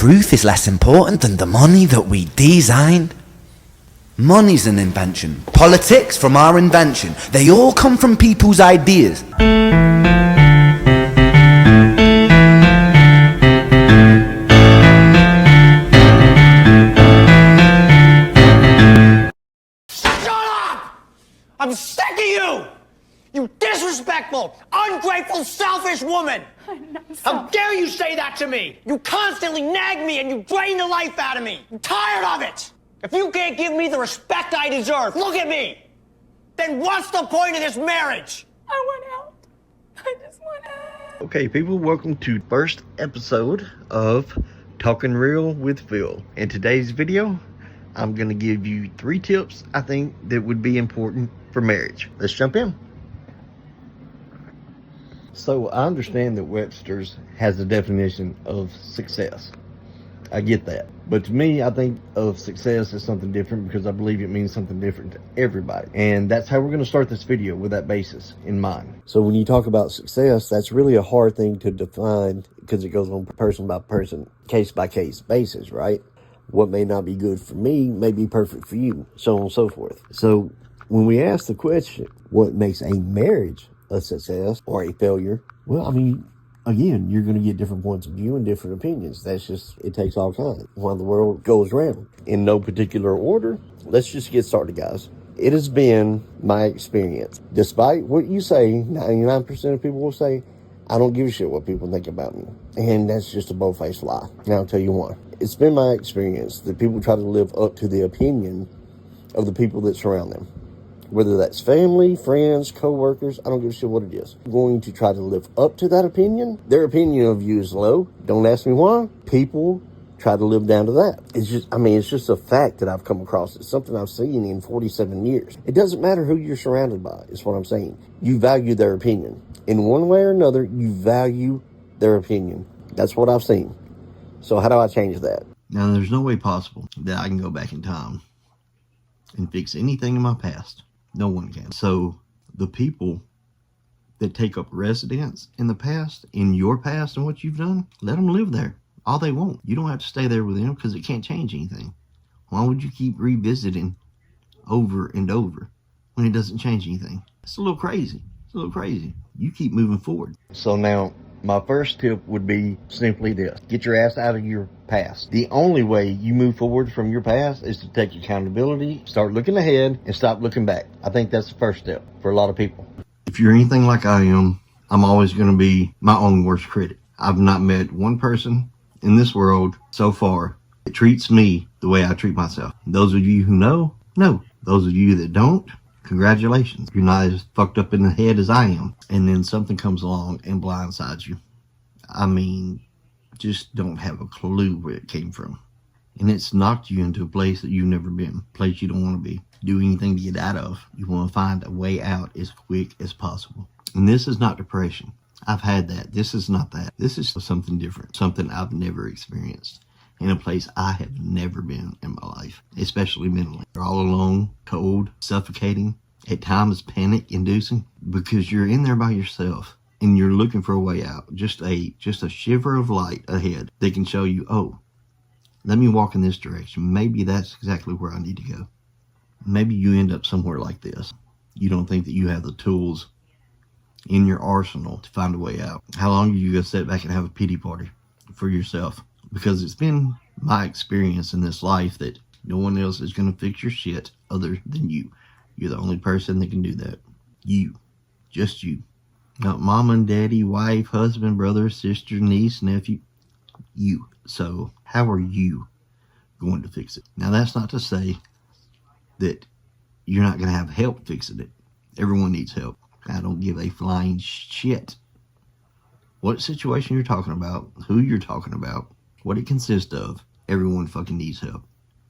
truth is less important than the money that we designed? Money's an invention. Politics from our invention. They all come from people's ideas. I'm sick of you! You disrespectful, ungrateful, selfish woman! I'm not How dare you say that to me? You constantly nag me and you drain the life out of me. I'm tired of it! If you can't give me the respect I deserve, look at me! Then what's the point of this marriage? I want out. I just want out. Okay, people, welcome to the first episode of Talking Real with Phil. In today's video, I'm going to give you 3 tips I think that would be important for marriage. Let's jump in. So I understand that Webster's has a definition of success. I get that. But to me, I think of success as something different because I believe it means something different to everybody. And that's how we're going to start this video, with that basis in mind. So when you talk about success, that's really a hard thing to define because it goes on person by person, case by case basis, right? What may not be good for me may be perfect for you, so on and so forth. So when we ask the question, what makes a marriage a success or a failure? Well, I mean, again, you're going to get different points of view and different opinions. That's just, it takes all kinds while the world goes round. In no particular order, let's just get started, guys. It has been my experience. Despite what you say, 99% of people will say, I don't give a shit what people think about me. And that's just a bold-faced lie. And I'll tell you why. It's been my experience that people try to live up to the opinion of the people that surround them. Whether that's family, friends, co-workers, I don't give a shit what it is. I'm going to try to live up to that opinion. Their opinion of you is low. Don't ask me why. People try to live down to that. It's just a fact that I've come across. It's something I've seen in 47 years. It doesn't matter who you're surrounded by, is what I'm saying. You value their opinion. In one way or another, you value their opinion. That's what I've seen. So how do I change that? Now, there's no way possible that I can go back in time and fix anything in my past. No one can. So the people that take up residence in the past, in your past and what you've done, let them live there all they want. You don't have to stay there with them because it can't change anything. Why would you keep revisiting over and over when it doesn't change anything? It's a little crazy. It's a little crazy. You keep moving forward. So now, my first tip would be simply this. Get your ass out of your past. The only way you move forward from your past is to take accountability, start looking ahead, and stop looking back. I think that's the first step for a lot of people. If you're anything like I am, I'm always going to be my own worst critic. I've not met one person in this world so far that treats me the way I treat myself. Those of you who know. Those of you that don't, congratulations. You're not as fucked up in the head as I am. And then something comes along and blindsides you. I mean, just don't have a clue where it came from. And it's knocked you into a place that you've never been, a place you don't want to be. Do anything to get out of. You want to find a way out as quick as possible. And this is not depression. I've had that. This is not that. This is something different, something I've never experienced. In a place I have never been in my life, especially mentally. You're all alone, cold, suffocating, at times panic-inducing, because you're in there by yourself and you're looking for a way out. Just a shiver of light ahead that can show you, oh, let me walk in this direction. Maybe that's exactly where I need to go. Maybe you end up somewhere like this. You don't think that you have the tools in your arsenal to find a way out. How long are you going to sit back and have a pity party for yourself? Because it's been my experience in this life that no one else is going to fix your shit other than you. You're the only person that can do that. You. Just you. Not mama and daddy, wife, husband, brother, sister, niece, nephew. You. So how are you going to fix it? Now, that's not to say that you're not going to have help fixing it. Everyone needs help. I don't give a flying shit what situation you're talking about, who you're talking about, what it consists of. Everyone fucking needs help.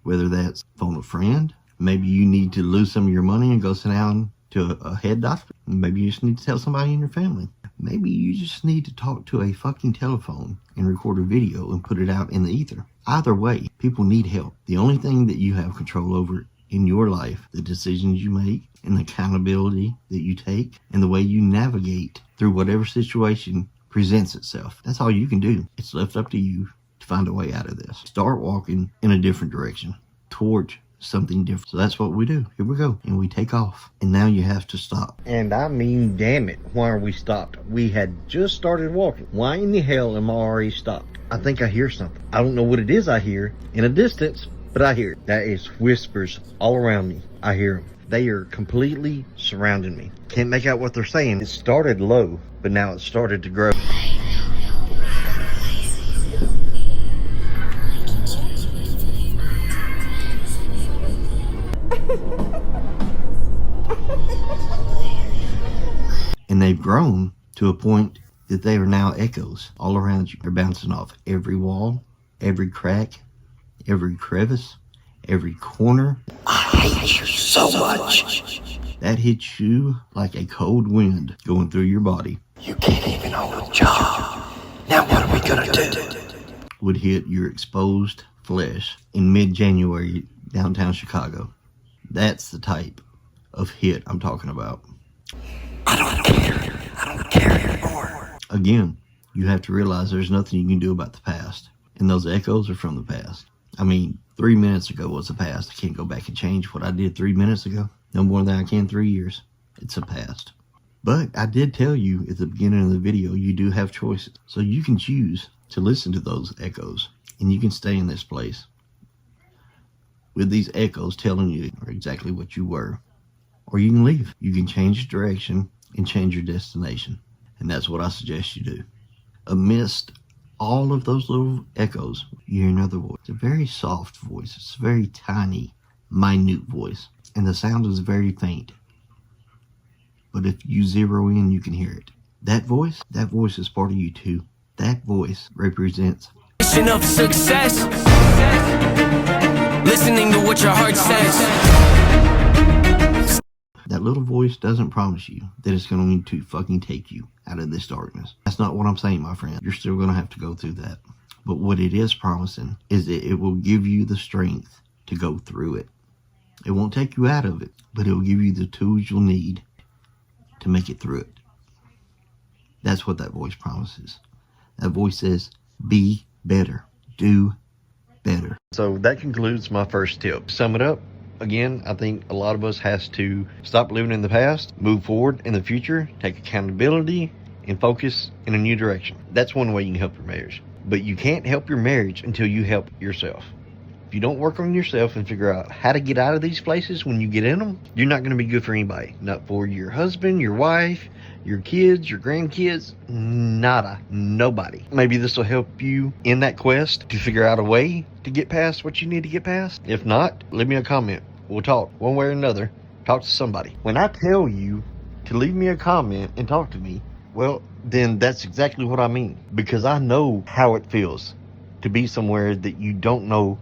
Whether that's phone a friend, maybe you need to lose some of your money and go sit down to a head doctor. Maybe you just need to tell somebody in your family. Maybe you just need to talk to a fucking telephone and record a video and put it out in the ether. Either way, people need help. The only thing that you have control over in your life, the decisions you make and the accountability that you take and the way you navigate through whatever situation presents itself. That's all you can do. It's left up to you to find a way out of this. Start walking in a different direction towards something different. So that's what we do. Here we go. And we take off. And now you have to stop. And I mean, damn it, why are we stopped? We had just started walking. Why in the hell am I already stopped? I think I hear something. I don't know what it is I hear in a distance, but I hear it. That is whispers all around me. I hear them. They are completely surrounding me. Can't make out what they're saying. It started low, but now it started to grow. And they've grown to a point that they are now echoes all around you. They're bouncing off every wall, every crack, every crevice, every corner. I hate you so much. That hits you like a cold wind going through your body. You can't even hold a job. Now what are we gonna do? Would hit your exposed flesh in mid-January downtown Chicago. That's the type of hit I'm talking about. I don't care. I don't care anymore. Again, you have to realize there's nothing you can do about the past. And those echoes are from the past. I mean, 3 minutes ago was the past. I can't go back and change what I did 3 minutes ago. No more than I can 3 years. It's a past. But I did tell you at the beginning of the video, you do have choices. So you can choose to listen to those echoes. And you can stay in this place with these echoes telling you exactly what you were. Or you can leave. You can change direction and change your destination. And that's what I suggest you do. Amidst all of those little echoes, you hear another voice. It's a very soft voice. It's a very tiny, minute voice. And the sound is very faint. But if you zero in, you can hear it. That voice is part of you too. That voice represents of success. Listening to what your heart says. That little voice doesn't promise you that it's going to fucking take you out of this darkness. That's not what I'm saying, my friend. You're still going to have to go through that. But what it is promising is that it will give you the strength to go through it. It won't take you out of it, but it will give you the tools you'll need to make it through it. That's what that voice promises. That voice says, be better. Do better. So that concludes my first tip. Sum it up. Again, I think a lot of us has to stop living in the past, move forward in the future, take accountability, and focus in a new direction. That's one way you can help your marriage. But you can't help your marriage until you help yourself. If you don't work on yourself and figure out how to get out of these places when you get in them, you're not going to be good for anybody. Not for your husband, your wife, your kids, your grandkids, nada, nobody. Maybe this will help you in that quest to figure out a way to get past what you need to get past. If not, leave me a comment. We'll talk one way or another. Talk to somebody. When I tell you to leave me a comment and talk to me, well, then that's exactly what I mean. Because I know how it feels to be somewhere that you don't know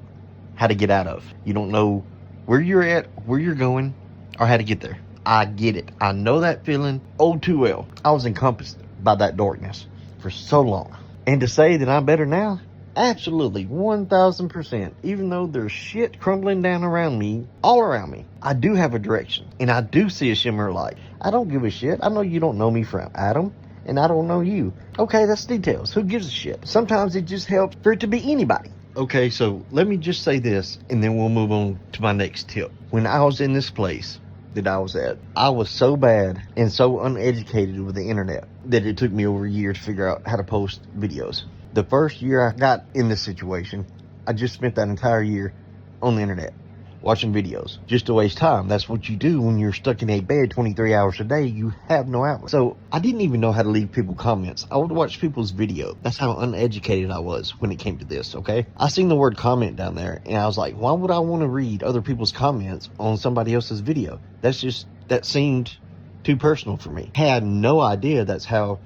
how to get out of. You don't know where you're at, where you're going, or how to get there. I get it. I know that feeling oh too well. I was encompassed by that darkness for so long. And to say that I'm better now, absolutely, 1000%. Even though there's shit crumbling down around me, all around me, I do have a direction. And I do see a shimmer of light. I don't give a shit. I know you don't know me from Adam, and I don't know you. Okay, that's details. Who gives a shit? Sometimes it just helps for it to be anybody. Okay, so let me just say this, and then we'll move on to my next tip. When I was in this place that I was at, I was so bad and so uneducated with the internet that it took me over a year to figure out how to post videos. The first year I got in this situation, I just spent that entire year on the internet, watching videos, just to waste time. That's what you do when you're stuck in a bed 23 hours a day. You have no outlet. So I didn't even know how to leave people comments. I would watch people's video. That's how uneducated I was when it came to this, okay? I seen the word comment down there, and I was like, why would I want to read other people's comments on somebody else's video? That seemed too personal for me. I had no idea that's how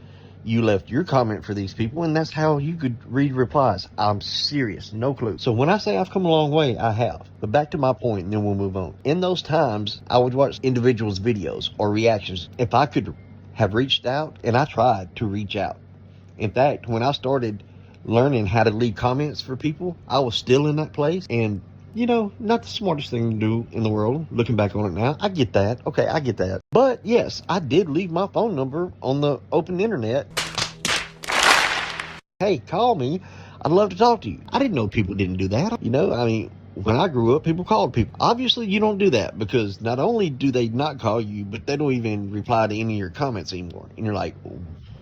you left your comment for these people, and that's how you could read replies. I'm serious, no clue. So when I say I've come a long way, I have. But back to my point, and then we'll move on. In those times, I would watch individuals' videos or reactions. If I could have reached out, and I tried to reach out. In fact, when I started learning how to leave comments for people, I was still in that place, and you know, not the smartest thing to do in the world, looking back on it now. I get that. Okay, I get that. But yes, I did leave my phone number on the open internet. Hey, call me. I'd love to talk to you. I didn't know people didn't do that. You know, I mean, when I grew up, people called people. Obviously, you don't do that because not only do they not call you, but they don't even reply to any of your comments anymore. And you're like,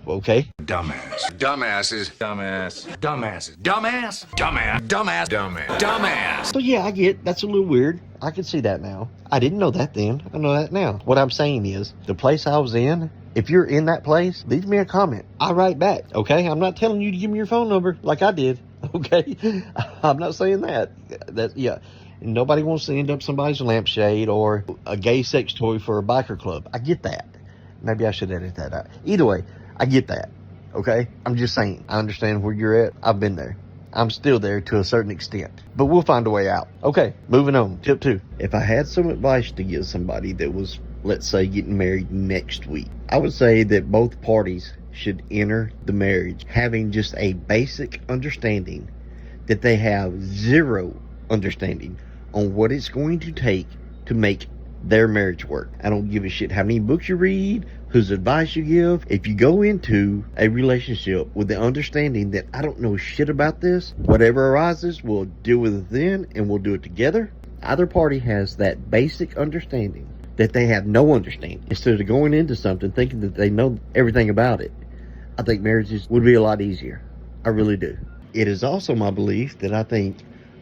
okay. Dumbass. Dumbasses. Dumbass. Dumbasses. Dumbass. Dumbass. Dumbass. Dumbass. Dumbass. So yeah, I get that's a little weird. I can see that now. I didn't know that then. I know that now. What I'm saying is, the place I was in, if you're in that place, leave me a comment. I write back, okay? I'm not telling you to give me your phone number like I did, okay? I'm not saying that. Yeah. Nobody wants to end up somebody's lampshade or a gay sex toy for a biker club. I get that. Maybe I should edit that out. Either way, I get that, okay? I'm just saying, I understand where you're at. I've been there. I'm still there to a certain extent, but we'll find a way out. Okay, moving on. Tip 2. If I had some advice to give somebody that was, let's say, getting married next week, I would say that both parties should enter the marriage having just a basic understanding that they have zero understanding on what it's going to take to make their marriage work. I don't give a shit how many books you read, whose advice you give. If you go into a relationship with the understanding that I don't know shit about this, whatever arises, we'll deal with it then and we'll do it together. Either party has that basic understanding that they have no understanding. Instead of going into something thinking that they know everything about it, I think marriages would be a lot easier. I really do. It is also my belief that I think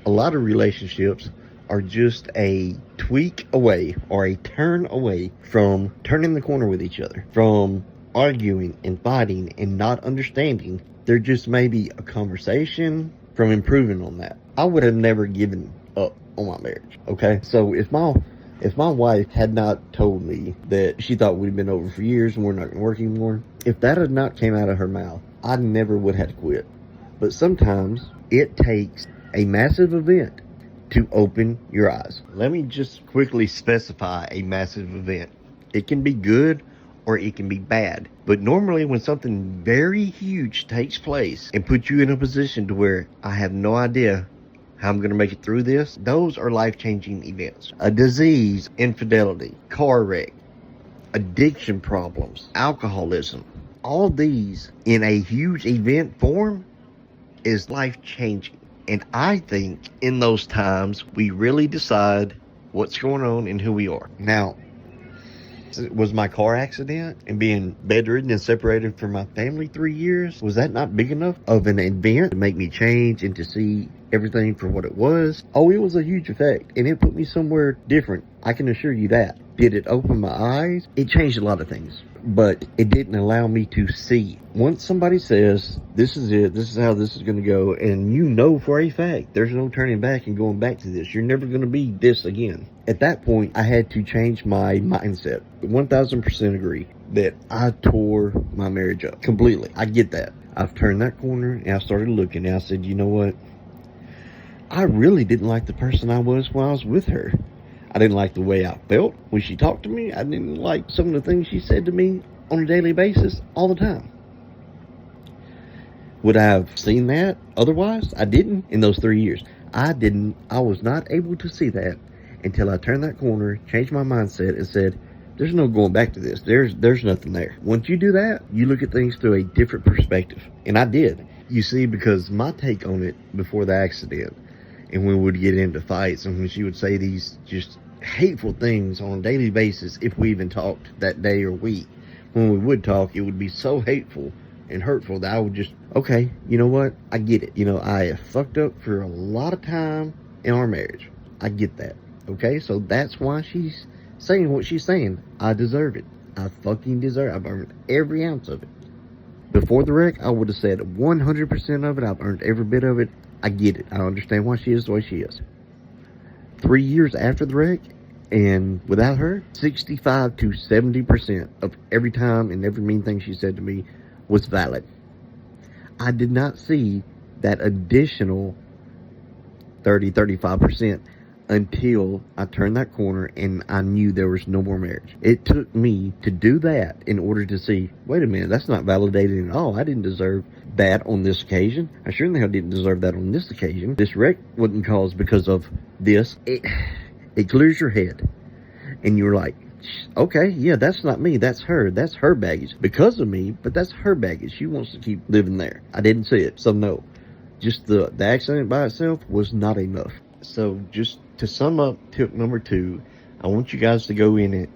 a lot of relationships are just a tweak away or a turn away from turning the corner with each other, from arguing and fighting and not understanding. They're just maybe a conversation from improving on that. I would have never given up on my marriage, okay? So if my wife had not told me that she thought we'd been over for years and we're not going to work anymore, if that had not came out of her mouth, I never would have quit. But sometimes it takes a massive event to open your eyes. Let me just quickly specify a massive event. It can be good or it can be bad. But normally when something very huge takes place and puts you in a position to where I have no idea how I'm going to make it through this, those are life-changing events. A disease, infidelity, car wreck, addiction problems, alcoholism, all these in a huge event form is life-changing. And I think in those times, we really decide what's going on and who we are. Now, was my car accident and being bedridden and separated from my family 3 years, was that not big enough of an event to make me change and to see everything for what it was? Oh, it was a huge effect, and it put me somewhere different. I can assure you that. Did it open my eyes? It changed a lot of things, but it didn't allow me to see. Once somebody says, this is it, this is how this is going to go, and you know for a fact, there's no turning back and going back to this. You're never going to be this again. At that point, I had to change my mindset. 1000% agree that I tore my marriage up completely. I get that. I've turned that corner and I started looking and I said, you know what? I really didn't like the person I was when I was with her. I didn't like the way I felt when she talked to me. I didn't like some of the things she said to me on a daily basis all the time. Would I have seen that otherwise? I didn't in those 3 years. I didn't. I was not able to see that until I turned that corner, changed my mindset, and said, there's no going back to this. There's nothing there. Once you do that, you look at things through a different perspective. And I did. You see, because my take on it before the accident, and when we would get into fights, and when she would say these just hateful things on a daily basis, if we even talked that day or week, when we would talk, it would be so hateful and hurtful that I would just, okay, you know what? I get it. You know, I have fucked up for a lot of time in our marriage. I get that. Okay, so that's why she's saying what she's saying. I deserve it. I fucking deserve it. I've earned every ounce of it. Before the wreck, I would have said 100% of it. I've earned every bit of it. I get it. I understand why she is the way she is. 3 years after the wreck, and without her, 65 to 70% of every time and every mean thing she said to me was valid. I did not see that additional 35% until I turned that corner and I knew there was no more marriage. It took me to do that in order to see, wait a minute, that's not validated at all. I didn't deserve that on this occasion. I sure in the hell didn't deserve that on this occasion. This wreck wasn't caused because of this. It clears your head. And you're like, okay, yeah, that's not me. That's her. That's her baggage. Because of me, but that's her baggage. She wants to keep living there. I didn't see it. So no. Just the accident by itself was not enough. So just to sum up tip number 2, I want you guys to go in it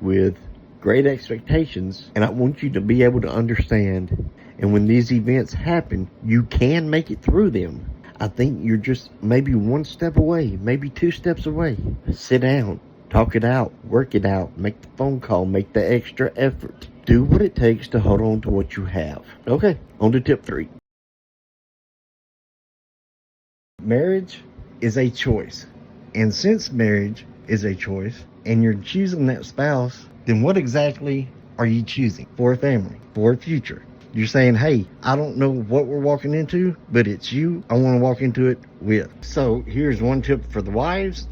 with great expectations, and I want you to be able to understand, and when these events happen, you can make it through them. I think you're just maybe 1 step away, maybe 2 steps away. Sit down, talk it out, work it out, make the phone call, make the extra effort. Do what it takes to hold on to what you have. Okay, on to tip 3. Marriage is a choice. And since marriage is a choice, and you're choosing that spouse, then what exactly are you choosing for a family, for a future? You're saying, hey, I don't know what we're walking into, but it's you I want to walk into it with. So here's 1 tip for the wives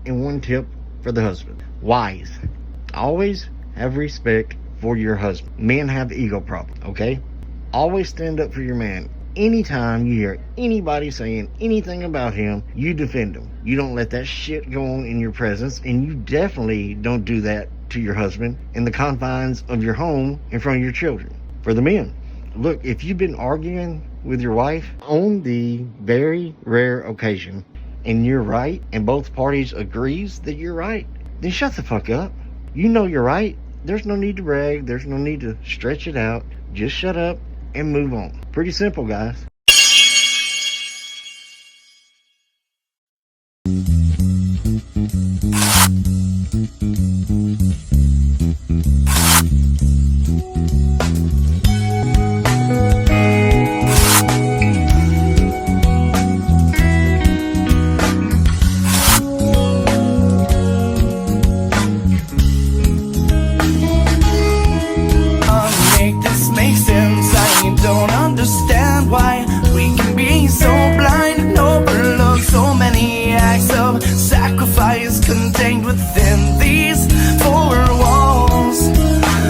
and 1 tip for the husband. Wives, always have respect for your husband. Men have ego problems, okay? Always stand up for your man. Anytime you hear anybody saying anything about him, you defend him. You don't let that shit go on in your presence, and you definitely don't do that to your husband in the confines of your home in front of your children. For the men, look, if you've been arguing with your wife on the very rare occasion and you're right and both parties agrees that you're right, then shut the fuck up. You know you're right. There's no need to brag. There's no need to stretch it out. Just shut up and move on. Pretty simple, guys. Make this make sense. I don't understand why we can be so blind and overlook so many acts of sacrifice contained within these 4